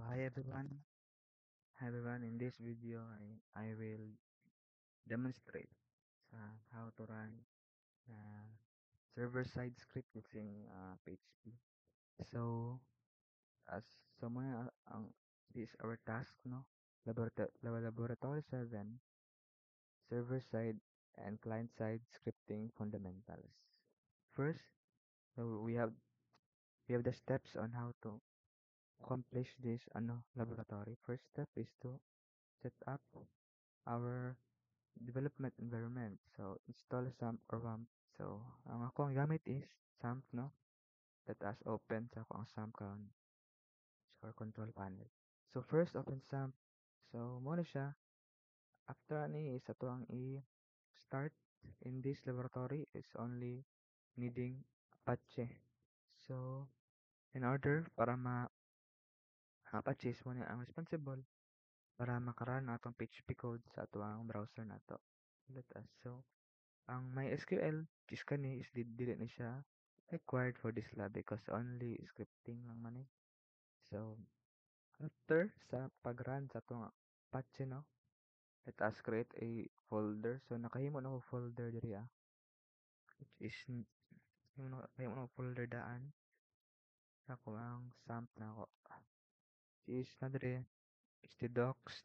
Hi everyone. Hi everyone. In this video, I will demonstrate how to run uh, server-side script using PHP. So, as so mga ang this is our task, no? Laboratory 7, server-side and client-side scripting fundamentals. First, so we have the steps on how to accomplish this laboratory. First step is to set up our development environment. So, install SAMP or WAMP. So, ang akong gamit is SAMP, no? Let us open sa akong SAMP karon sa control panel. So, first open SAMP. So, mo na siya. After ani is ato ang i-start in this laboratory is only needing Apache. So, in order para Apache is mo ang responsible para makaran atong PHP code sa ato ang browser nato. Let us. So, ang MySQL, which is kani, is dili na siya required for this lab because only scripting lang man eh. So, after sa pag-run sa itong Apache, no, let us create a folder. So, nakahimo na ko folder diri which is, nakahimo na ko folder daan. Ako ang SAMP na ako. Which is na diri, htdocs.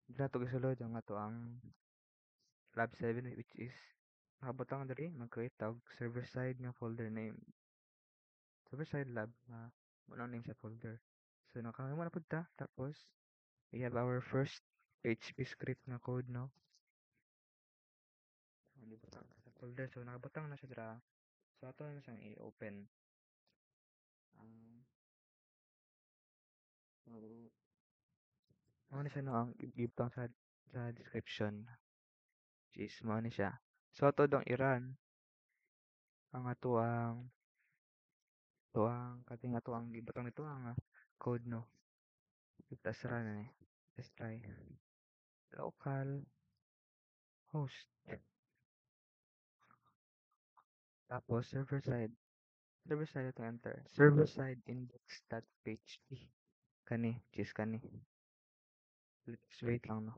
Dili na ito gisulod ang ato ang lab 7 which is nakabutang diri mag-create og server side nga folder name. Server-side lab na muna name sa folder. So, nakahimo na punta. Tapos, we have our first PHP script na code, no? So, nabutang sa folder. So, nakabutang na siya dira. So, ato na siyang i-open. Ang, so, ano na siya, no? Ang ibutang sa description. Which is, mo na siya. So, ato dong i-run ang kating ato ang ibutang nito, ang code, no? Let's run eh. Let's try. Local host. Tapos, server-side ito enter. Server-side index.php. Kani, which is kani. Let's wait lang, no?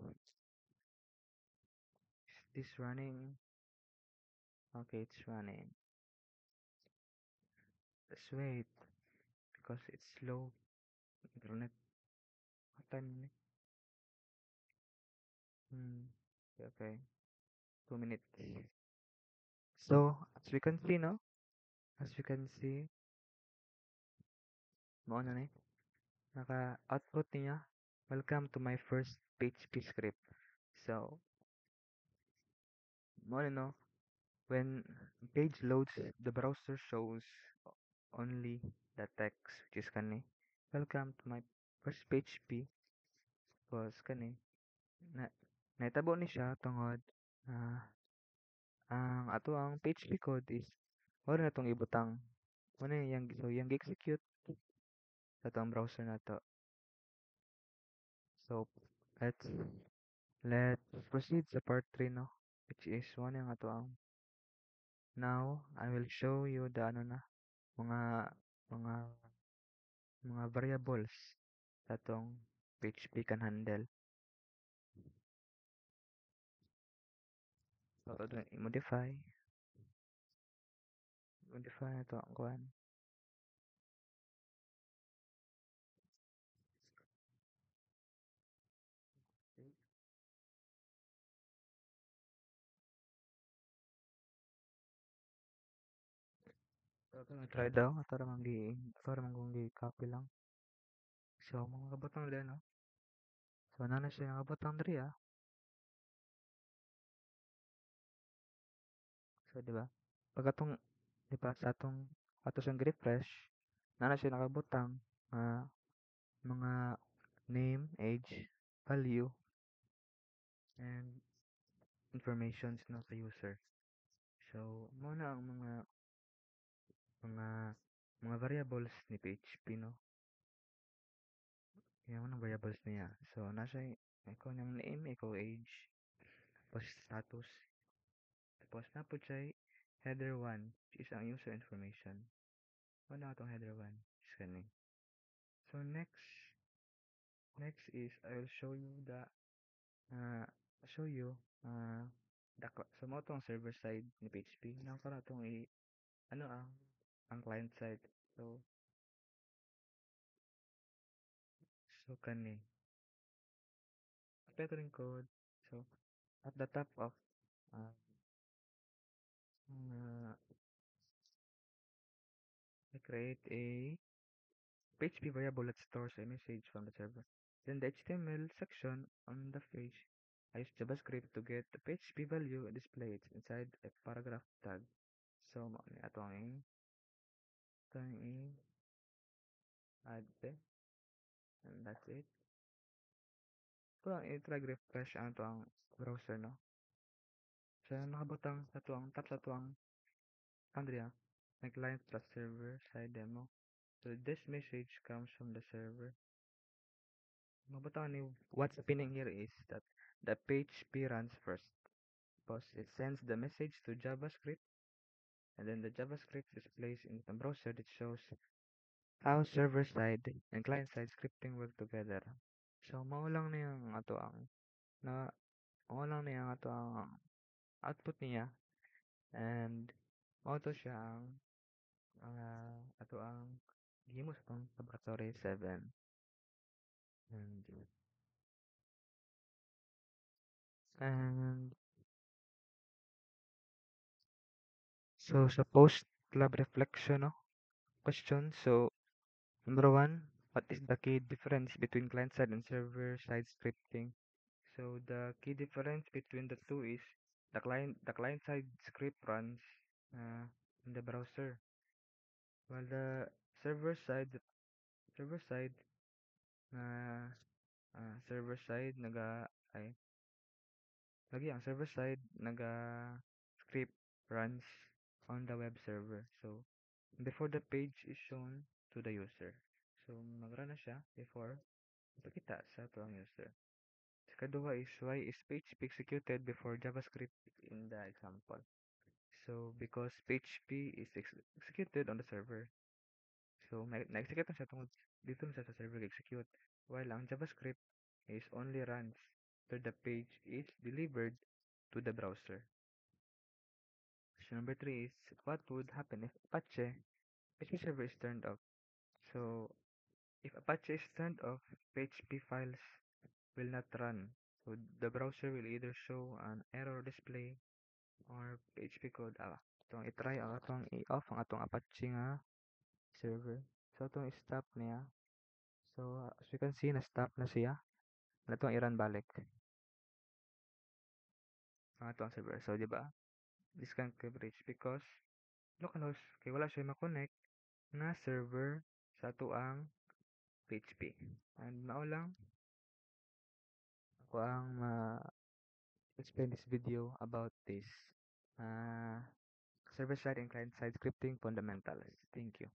Is this running? Okay, it's running. Let's wait because it's slow. Internet. What time na eh? Okay. 2 minutes. So, as we can see, no? As we can see, mo na eh. Naka-output niya. Welcome to my first PHP script. So, mo na no? When page loads, the browser shows only the text, which is kani. Welcome to my first PHP. Was kani. Na, naitabo ni siya tungod ah, ang ato ang PHP code is wala na tong ibutang. Muna yung execute sa tong browser na to. So, let's let's proceed sa part 3, no? Which is one yung ato ang now I will show you the ano na mga mga mga variables sa tong PHP can handle. So, modify na to ang kuhan. So, ito try daw. Ito ramang kong copy lang. So, mga kabutang dali, no? So, nana siya yung kabutang dali, ah. So, di ba? Pag atong, di ba, sa ato siyang refresh, nana siya nakabutang, mga name, age, value, and informations no sa user. So, muna ang mga mga variables ni PHP, no? Yung mga variables niya. So, nasa ikaw yung name, ikaw age, tapos status, tapos na po siya header 1, which is ang user information. Wala itong header 1, is kani. So, next, Next is I will show you the uh, show you uh, so mo tong server side ni PHP na ko na tong ano ang client side. So kani pattern code. So at the top of uh, uh, I create a PHP variable that stores a message from the server. Then the HTML section on the page, I use JavaScript to get the PHP value and display it inside a paragraph tag. So, mao ni ato ang add there, and that's it. So, ang i-try refresh ang to ang browser, no? So, nakabutang sa to ang tap sa to ang Andrea, may client plus server side demo. So, this message comes from the server. Mabutang ni what's happening here is that the PHP runs first. Because it sends the message to JavaScript, and then the JavaScript displays in the browser that shows how server-side and client-side scripting work together. So, maulang na yung ato ang na maulang na yung ato ang output niya, and mao to siya ang ato ang gihimo sa tong laboratory 7. And so sa post lab reflection, no, question. So number one, what is the key difference between client-side and server-side scripting? So the key difference between the two is the client-side script runs uh, in the browser, while the server-side uh, server-side ay lagi ang server-side script runs on the web server. So before the page is shown to the user. So magrun na siya before ipakita sa tuang user. Kadua is why is PHP executed before JavaScript in the example. So because PHP is executed on the server, so na-execute na siya tungod dito na siya sa server execute, while ang JavaScript is only runs after the page is delivered to the browser. So number 3 is what would happen if Apache PHP server is turned off. So if Apache is turned off, PHP files will not run. So the browser will either show an error display or PHP code. Itong i-try atong i-off ang atong Apache nga server. So itong i-stop niya. So as you can see, na-stop na siya. Na itong i-run balik ang atong server. So di ba? This can coverage because localhost kay wala siya ma-connect na server sa ato ang PHP. And mao lang ako ang explain this video about this uh, server-side and client-side scripting fundamentals. Thank you.